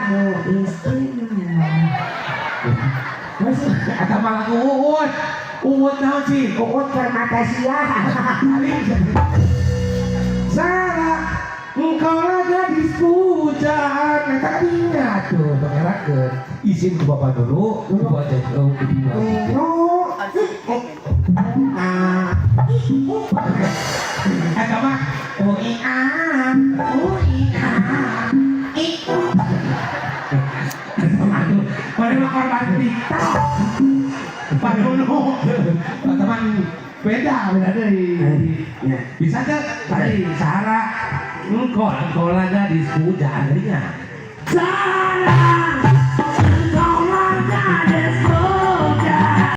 kamu istrinya. Kata malah uut naon sih? Uut permata siang. Salah, engkau lah gadis pujaan. Kata kadinya tuh, pengerakan. Izin ke bapak dulu, buat jengkel kedua. Kata mah, mana korban TikTok Pak Nunu teman beda dari bisa ke tadi Sahara engkau lah gadis pujaan